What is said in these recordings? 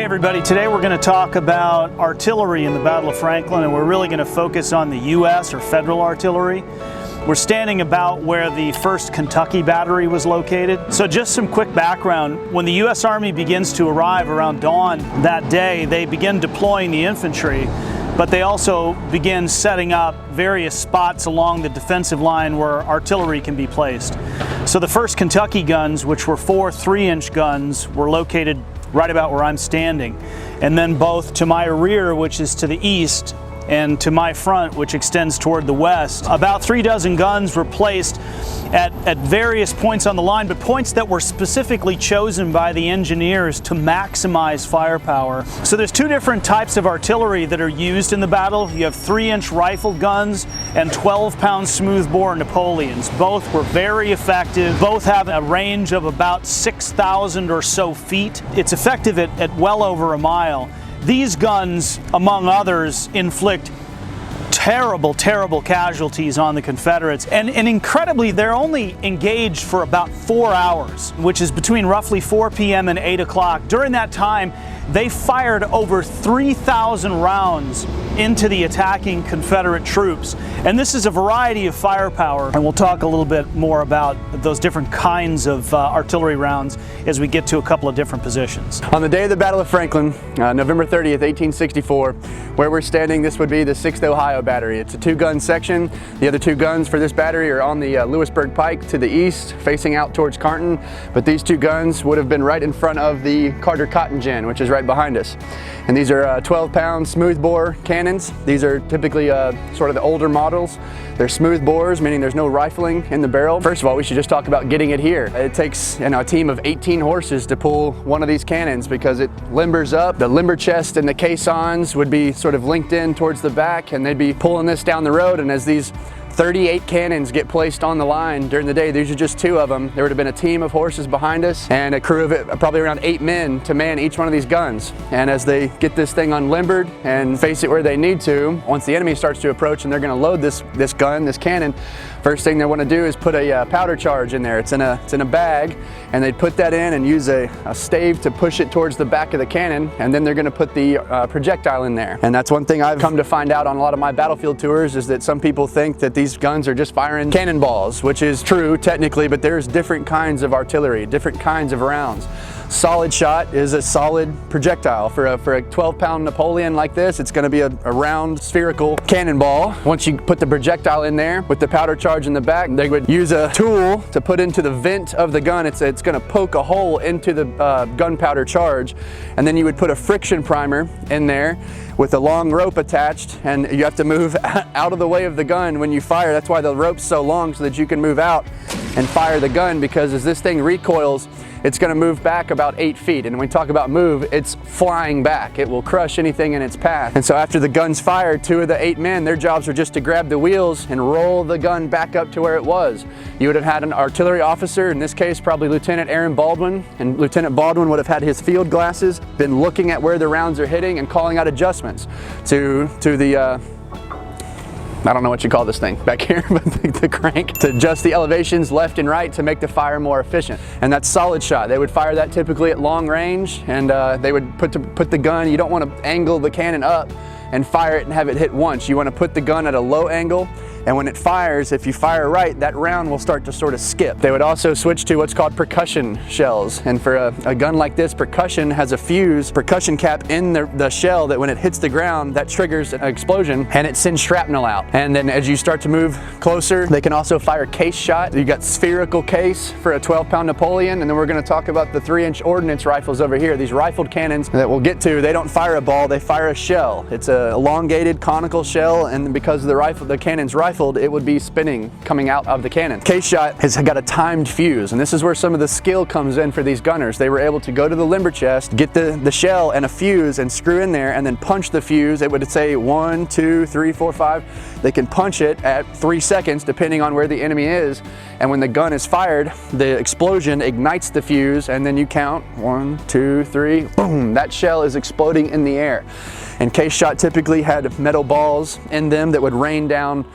everybody, today we're going to talk about artillery in the Battle of Franklin, and we're really going to focus on the U.S. or federal artillery. We're standing about where the 1st Kentucky Battery was located. So just some quick background. When the U.S. Army begins to arrive around dawn that day, they begin deploying the infantry, but they also begin setting up various spots along the defensive line where artillery can be placed. So the 1st Kentucky guns, which were 4 3-inch guns, were located right about where I'm standing. And then both to my rear, which is to the east, and to my front, which extends toward the west, about 3 dozen guns were placed at various points on the line, but points that were specifically chosen by the engineers to maximize firepower. So there's 2 different types of artillery that are used in the battle. You have 3-inch rifled guns and 12-pound smoothbore Napoleons. Both were very effective. Both have a range of about 6,000 or so feet. It's effective at well over a mile. These guns, among others, inflict terrible casualties on the Confederates. And incredibly, they're only engaged for about 4 hours, which is between roughly 4 p.m. and 8 o'clock. During that time, they fired over 3,000 rounds into the attacking Confederate troops. And this is a variety of firepower. And we'll talk a little bit more about those different kinds of artillery rounds as we get to a couple of different positions. On the day of the Battle of Franklin, November 30th, 1864, where we're standing, this would be the 6th Ohio Battery. It's a 2-gun section. The other 2 guns for this battery are on the Lewisburg Pike to the east, facing out towards Carnton. But these 2 guns would have been right in front of the Carter Cotton Gin, which is right behind us. And these are 12-pound smoothbore cannons. These are typically sort of the older models. They're smooth bores, meaning there's no rifling in the barrel. First of all, we should just talk about getting it here. It takes a team of 18 horses to pull one of these cannons because it limbers up. The limber chest and the caissons would be sort of linked in towards the back, and they'd be pulling this down the road. And as these 38 cannons get placed on the line during the day, these are just 2 of them. There would have been a team of horses behind us and a crew of probably around 8 men to man each one of these guns. And as they get this thing unlimbered and face it where they need to, once the enemy starts to approach and they're going to load this cannon, first thing they want to do is put a powder charge in there. It's in a bag, and they'd put that in and use a stave to push it towards the back of the cannon, and then they're going to put the projectile in there. And that's one thing I've come to find out on a lot of my battlefield tours, is that some people think that these guns are just firing cannonballs, which is true technically, but there's different kinds of artillery, different kinds of rounds. Solid shot is a solid projectile. For a 12-pound Napoleon like this, it's going to be a round spherical cannonball. Once you put the projectile in there with the powder charge in the back, they would use a tool to put into the vent of the gun. It's going to poke a hole into the gunpowder charge, and then you would put a friction primer in there with a long rope attached, and you have to move out of the way of the gun when you fire. That's why the rope's so long, so that you can move out and fire the gun, because as this thing recoils, it's going to move back about 8 feet. And when we talk about move, it's flying back. It will crush anything in its path. And so after the gun's fired, 2 of the 8 men, their jobs were just to grab the wheels and roll the gun back up to where it was. You would have had an artillery officer, in this case probably Lieutenant Aaron Baldwin, and Lieutenant Baldwin would have had his field glasses, been looking at where the rounds are hitting and calling out adjustments to the I don't know what you call this thing back here, but the crank, to adjust the elevations left and right to make the fire more efficient. And that's solid shot. They would fire that typically at long range, and they would put the gun, you don't want to angle the cannon up and fire it and have it hit once. You want to put the gun at a low angle, and when it fires, if you fire right, that round will start to sort of skip. They would also switch to what's called percussion shells. And for a gun like this, percussion has a fuse percussion cap in the shell that when it hits the ground, that triggers an explosion and it sends shrapnel out. And then as you start to move closer, they can also fire case shot. You got spherical case for a 12-pound Napoleon, and then we're going to talk about the 3-inch ordnance rifles over here. These rifled cannons that we'll get to, they don't fire a ball, they fire a shell. It's a elongated conical shell, and because the cannon's rifled, it would be spinning coming out of the cannon. Case shot has got a timed fuse, and this is where some of the skill comes in for these gunners. They were able to go to the limber chest, get the shell and a fuse and screw in there, and then punch the fuse. It would say 1, 2, 3, 4, 5. They can punch it at 3 seconds depending on where the enemy is, and when the gun is fired, the explosion ignites the fuse, and then you count 1, 2, 3, boom, that shell is exploding in the air. And case shot typically had metal balls in them that would rain down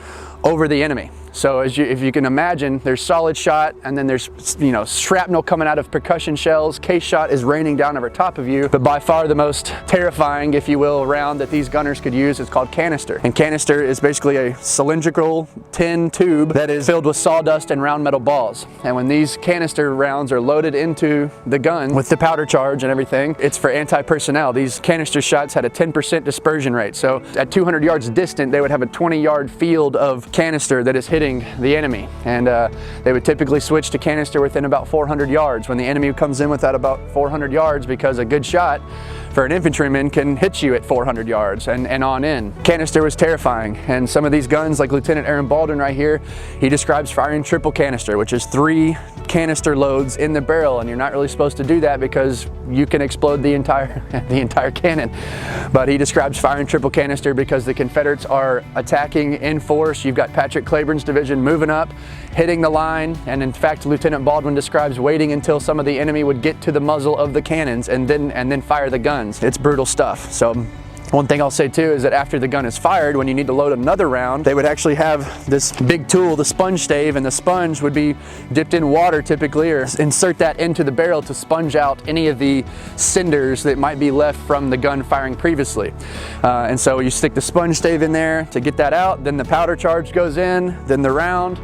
over the enemy. So if you can imagine, there's solid shot, and then there's, you know, shrapnel coming out of percussion shells. Case shot is raining down over top of you. But by far the most terrifying, if you will, round that these gunners could use is called canister. And canister is basically a cylindrical tin tube that is filled with sawdust and round metal balls. And when these canister rounds are loaded into the gun with the powder charge and everything, it's for anti-personnel. These canister shots had a 10% dispersion rate. So at 200 yards distant, they would have a 20-yard field of canister that is hitting the enemy, and they would typically switch to canister within about 400 yards when the enemy comes in with that about 400 yards, because a good shot for an infantryman can hit you at 400 yards and on in. Canister was terrifying, and some of these guns, like Lieutenant Aaron Baldwin right here, he describes firing triple canister, which is 3 canister loads in the barrel, and you're not really supposed to do that because you can explode the entire cannon. But he describes firing triple canister because the Confederates are attacking in force. You've got Patrick Claiborne's division moving up, hitting the line, and in fact Lieutenant Baldwin describes waiting until some of the enemy would get to the muzzle of the cannons and then fire the guns. It's brutal stuff. So one thing I'll say too is that after the gun is fired, when you need to load another round, they would actually have this big tool, the sponge stave, and the sponge would be dipped in water typically, or insert that into the barrel to sponge out any of the cinders that might be left from the gun firing previously. And so you stick the sponge stave in there to get that out, then the powder charge goes in, then the round,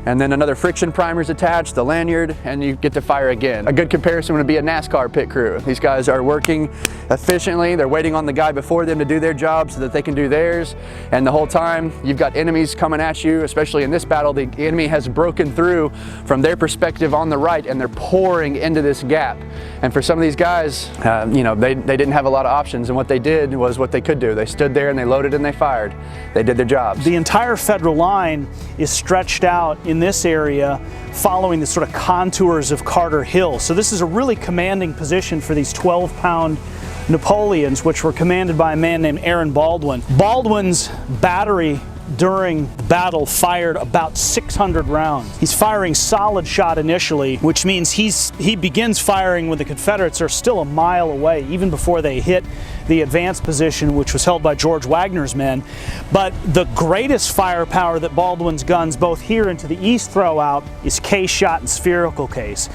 and then another friction primer is attached, the lanyard, and you get to fire again. A good comparison would be a NASCAR pit crew. These guys are working efficiently. They're waiting on the guy before them to do their job so that they can do theirs. And the whole time you've got enemies coming at you, especially in this battle. The enemy has broken through from their perspective on the right, and they're pouring into this gap. And for some of these guys, you know, they didn't have a lot of options, and what they did was what they could do. They stood there and they loaded and they fired. They did their jobs. The entire Federal line is stretched out in this area following the sort of contours of Carter Hill. So this is a really commanding position for these 12-pound Napoleons, which were commanded by a man named Aaron Baldwin. Baldwin's battery during the battle fired about 600 rounds. He's firing solid shot initially, which means he begins firing when the Confederates are still a mile away, even before they hit the advanced position, which was held by George Wagner's men. But the greatest firepower that Baldwin's guns, both here and to the east, throw out is case shot and spherical case.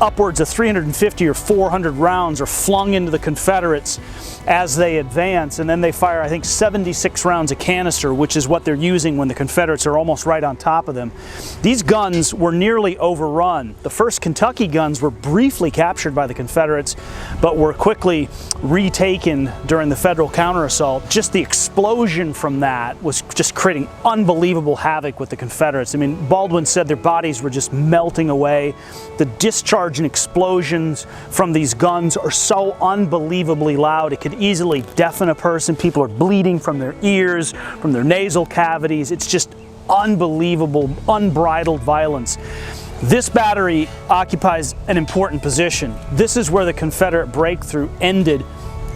Upwards of 350 or 400 rounds are flung into the Confederates as they advance, and then they fire, I think, 76 rounds of canister, which is what they're using when the Confederates are almost right on top of them. These guns were nearly overrun. The first Kentucky guns were briefly captured by the Confederates, but were quickly retaken during the Federal counterassault. Just the explosion from that was just creating unbelievable havoc with the Confederates. I mean, Baldwin said their bodies were just melting away. The discharge and explosions from these guns are so unbelievably loud, it could easily deafen a person. People are bleeding from their ears, from their nasal cavities. It's just unbelievable, unbridled violence. This battery occupies an important position. This is where the Confederate breakthrough ended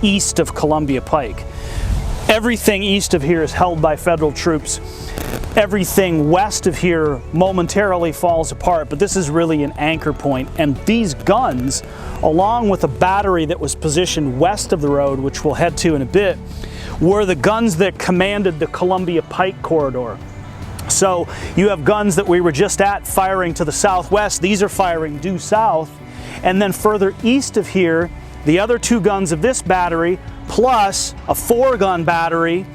east of Columbia Pike. Everything east of here is held by Federal troops. Everything west of here momentarily falls apart, but this is really an anchor point. And these guns, along with a battery that was positioned west of the road, which we'll head to in a bit, were the guns that commanded the Columbia Pike corridor. So you have guns that we were just at firing to the southwest. These are firing due south. And then further east of here, the other 2 guns of this battery, plus a 4-gun battery,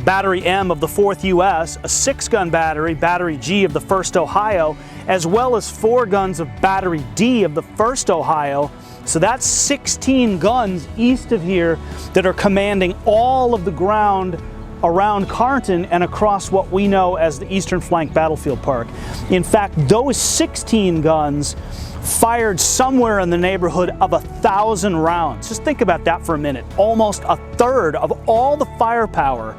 Battery M of the 4th U.S., a 6-gun battery, Battery G of the 1st Ohio, as well as 4 guns of Battery D of the 1st Ohio. So that's 16 guns east of here that are commanding all of the ground around Carnton and across what we know as the Eastern Flank Battlefield Park. In fact, those 16 guns fired somewhere in the neighborhood of 1,000 rounds. Just think about that for a minute. Almost a third of all the firepower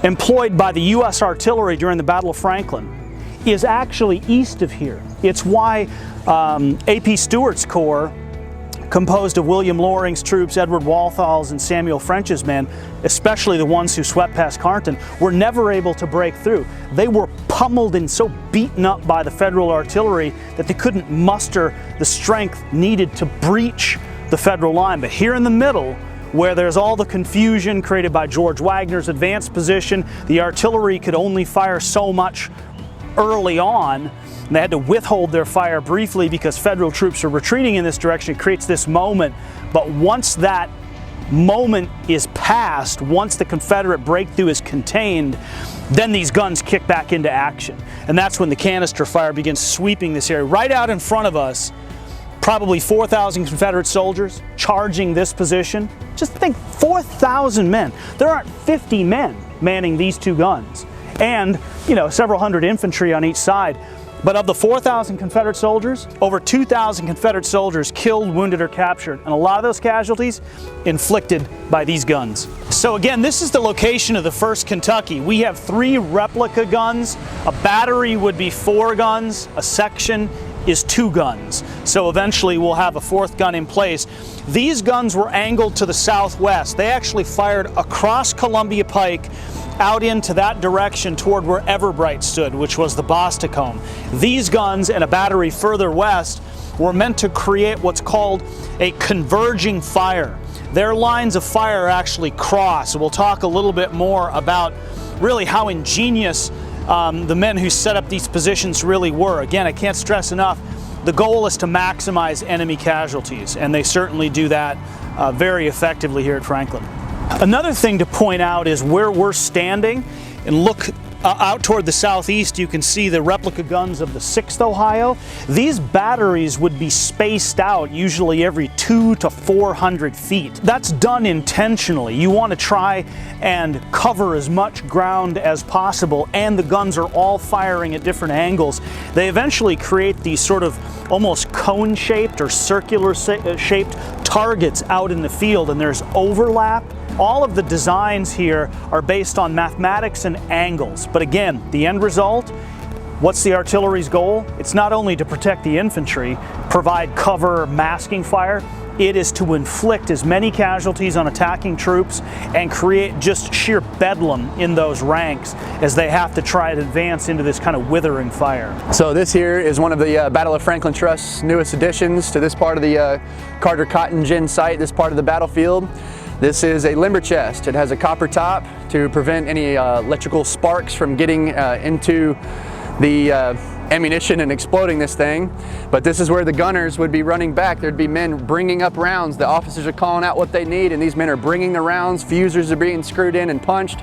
employed by the U.S. artillery during the Battle of Franklin is actually east of here. It's why A.P. Stewart's Corps, composed of William Loring's troops, Edward Walthal's, and Samuel French's men, especially the ones who swept past Carnton, were never able to break through. They were pummeled and so beaten up by the Federal artillery that they couldn't muster the strength needed to breach the Federal line. But here in the middle, where there's all the confusion created by George Wagner's advanced position. The artillery could only fire so much early on. And they had to withhold their fire briefly because Federal troops are retreating in this direction. It creates this moment. But once that moment is past, once the Confederate breakthrough is contained, then these guns kick back into action. And that's when the canister fire begins sweeping this area. Right out in front of us, probably 4,000 Confederate soldiers charging this position. Just think, 4,000 men. There aren't 50 men manning these two guns. And, you know, several hundred infantry on each side. But of the 4,000 Confederate soldiers, over 2,000 Confederate soldiers killed, wounded, or captured. And a lot of those casualties inflicted by these guns. So again, this is the location of the 1st Kentucky. We have 3 replica guns. A battery would be 4 guns. A section is 2 guns. So eventually we'll have a 4th gun in place. These guns were angled to the southwest. They actually fired across Columbia Pike out into that direction toward where Everbright stood, which was the Bosticombe. These guns and a battery further west were meant to create what's called a converging fire. Their lines of fire actually cross. We'll talk a little bit more about really how ingenious the men who set up these positions really were. Again, I can't stress enough, the goal is to maximize enemy casualties, and they certainly do that very effectively here at Franklin. Another thing to point out is where we're standing, and look out toward the southeast. You can see the replica guns of the 6th Ohio. These batteries would be spaced out usually every 200 to 400 feet. That's done intentionally. You want to try and cover as much ground as possible, and the guns are all firing at different angles. They eventually create these sort of almost cone-shaped or circular-shaped targets out in the field, and there's overlap. All of the designs here are based on mathematics and angles. But again, the end result, what's the artillery's goal? It's not only to protect the infantry, provide cover, masking fire, it is to inflict as many casualties on attacking troops and create just sheer bedlam in those ranks as they have to try to advance into this kind of withering fire. So this here is one of the Battle of Franklin Trust's newest additions to this part of the Carter Cotton Gin site, this part of the battlefield. This is a limber chest. It has a copper top to prevent any electrical sparks from getting into the ammunition and exploding this thing. But this is where the gunners would be running back. There'd be men bringing up rounds. The officers are calling out what they need, and these men are bringing the rounds. Fusers are being screwed in and punched.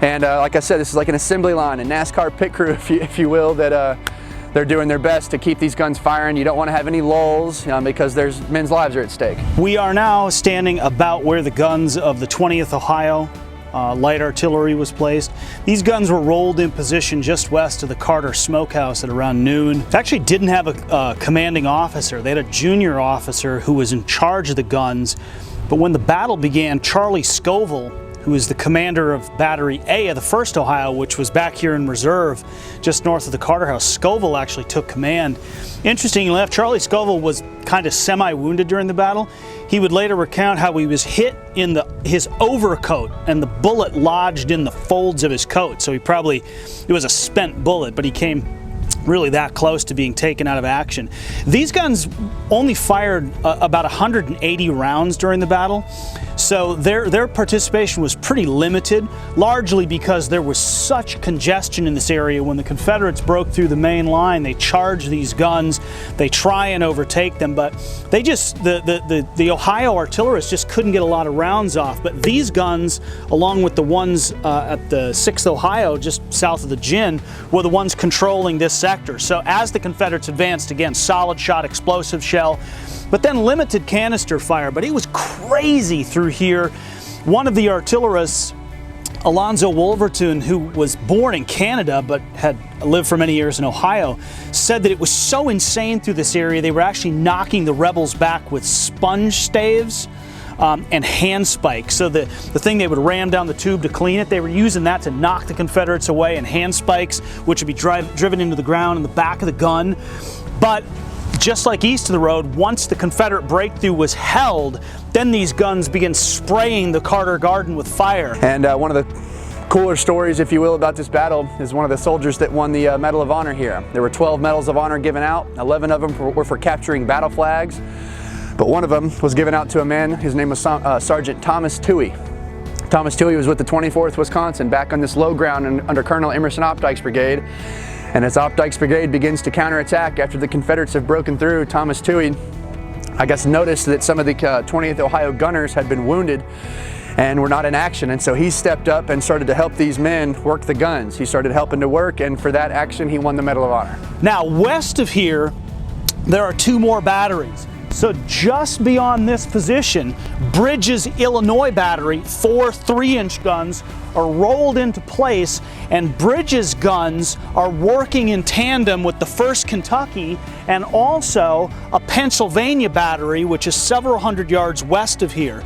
And like I said, this is like an assembly line, a NASCAR pit crew, if you will, that they're doing their best to keep these guns firing. You don't want to have any lulls because men's lives are at stake. We are now standing about where the guns of the 20th Ohio light artillery was placed. These guns were rolled in position just west of the Carter Smokehouse at around noon. They actually didn't have a commanding officer. They had a junior officer who was in charge of the guns. But when the battle began, Charlie Scoville, who is the commander of Battery A of the 1st Ohio, which was back here in reserve just north of the Carter House, Scoville actually took command. Interestingly enough, Charlie Scoville was kind of semi-wounded during the battle. He would later recount how he was hit in his overcoat and the bullet lodged in the folds of his coat. So it was a spent bullet, but he came really that close to being taken out of action. These guns only fired about 180 rounds during the battle, so their participation was pretty limited, largely because there was such congestion in this area. When the Confederates broke through the main line, they charge these guns, they try and overtake them, but they just, the Ohio artillerists just couldn't get a lot of rounds off. But these guns, along with the ones at the 6th Ohio, just south of the Gin, were the ones controlling this sector. So as the Confederates advanced, again, solid shot, explosive shell, but then limited canister fire. But it was crazy through here. One of the artillerists, Alonzo Wolverton, who was born in Canada but had lived for many years in Ohio, said that it was so insane through this area they were actually knocking the rebels back with sponge staves and hand spikes. So the thing they would ram down the tube to clean it, they were using that to knock the Confederates away, and hand spikes, which would be driven into the ground in the back of the gun. But just like east of the road, once the Confederate breakthrough was held, then these guns began spraying the Carter Garden with fire. And one of the cooler stories, if you will, about this battle is one of the soldiers that won the Medal of Honor here. There were 12 Medals of Honor given out. 11 of them were for capturing battle flags. but one of them was given out to a man. His name was Sergeant Thomas Toohey. Thomas Toohey was with the 24th Wisconsin back on this low ground under Colonel Emerson Opdyke's brigade. And as Opdyke's brigade begins to counterattack after the Confederates have broken through, Thomas Toohey, I guess, noticed that some of the 20th Ohio gunners had been wounded and were not in action, and so he stepped up and started to help these men work the guns. He started helping to work, and for that action he won the Medal of Honor. Now, west of here, there are 2 more batteries. So just beyond this position, Bridges, Illinois battery, 4 3-inch guns are rolled into place, and Bridges guns are working in tandem with the 1st Kentucky and also a Pennsylvania battery, which is several hundred yards west of here.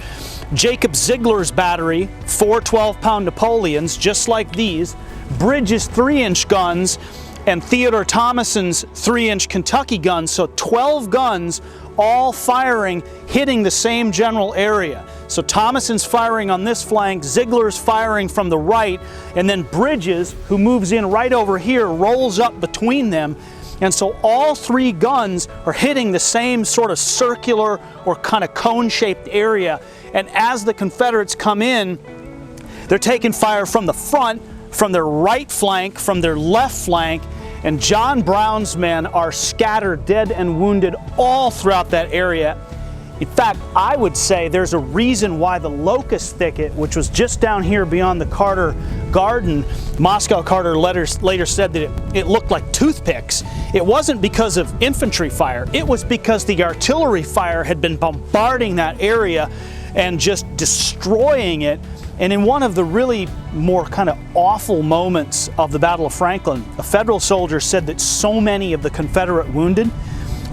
Jacob Ziegler's battery, 4 12-pound Napoleons, just like these, Bridges 3-inch guns, and Theodore Thomason's 3-inch Kentucky guns, so 12 guns all firing, hitting the same general area. So Thomason's firing on this flank, Ziegler's firing from the right, and then Bridges, who moves in right over here, rolls up between them. And so all 3 guns are hitting the same sort of circular or kind of cone-shaped area. And as the Confederates come in, they're taking fire from the front, from their right flank, from their left flank, and John Brown's men are scattered, dead and wounded, all throughout that area. In fact, I would say there's a reason why the locust thicket, which was just down here beyond the Carter Garden, Moscow Carter later said that it looked like toothpicks. It wasn't because of infantry fire. It was because the artillery fire had been bombarding that area and just destroying it. And in one of the really more kind of awful moments of the Battle of Franklin, a Federal soldier said that so many of the Confederate wounded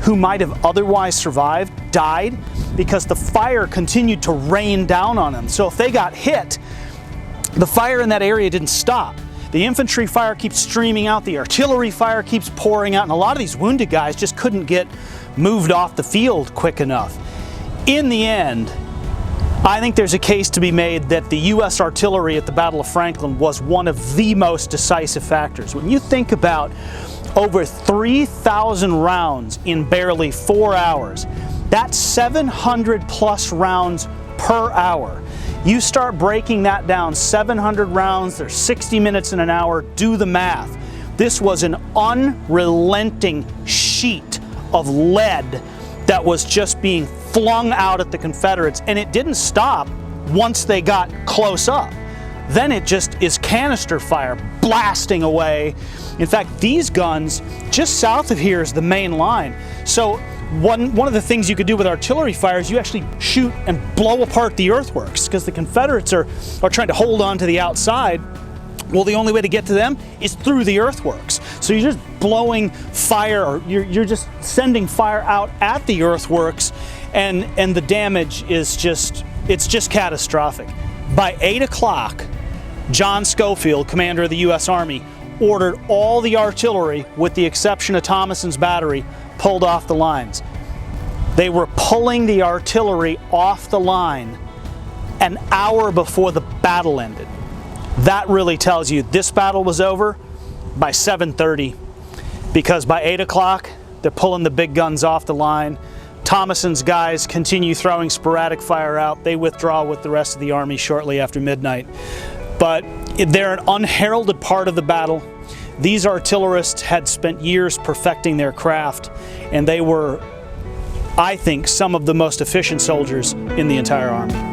who might have otherwise survived died because the fire continued to rain down on them. So if they got hit, the fire in that area didn't stop. The infantry fire keeps streaming out, the artillery fire keeps pouring out, and a lot of these wounded guys just couldn't get moved off the field quick enough. In the end, I think there's a case to be made that the U.S. artillery at the Battle of Franklin was one of the most decisive factors. When you think about over 3,000 rounds in barely 4 hours, that's 700 plus rounds per hour. You start breaking that down, 700 rounds, there's 60 minutes in an hour, do the math. This was an unrelenting sheet of lead that was just being flung out at the Confederates, and it didn't stop once they got close up. Then it just is canister fire blasting away. In fact, these guns, just south of here is the main line. So one of the things you could do with artillery fire is you actually shoot and blow apart the earthworks, because the Confederates are trying to hold on to the outside. Well, the only way to get to them is through the earthworks. So you're just blowing fire, or you're just sending fire out at the earthworks, and the damage is just catastrophic. By 8 o'clock, John Schofield, commander of the U.S. Army, ordered all the artillery, with the exception of Thomason's battery, pulled off the lines. They were pulling the artillery off the line an hour before the battle ended. That really tells you this battle was over by 7:30, because by 8 o'clock, they're pulling the big guns off the line. Thomason's guys continue throwing sporadic fire out. They withdraw with the rest of the army shortly after midnight. But they're an unheralded part of the battle. These artillerists had spent years perfecting their craft, and they were, I think, some of the most efficient soldiers in the entire army.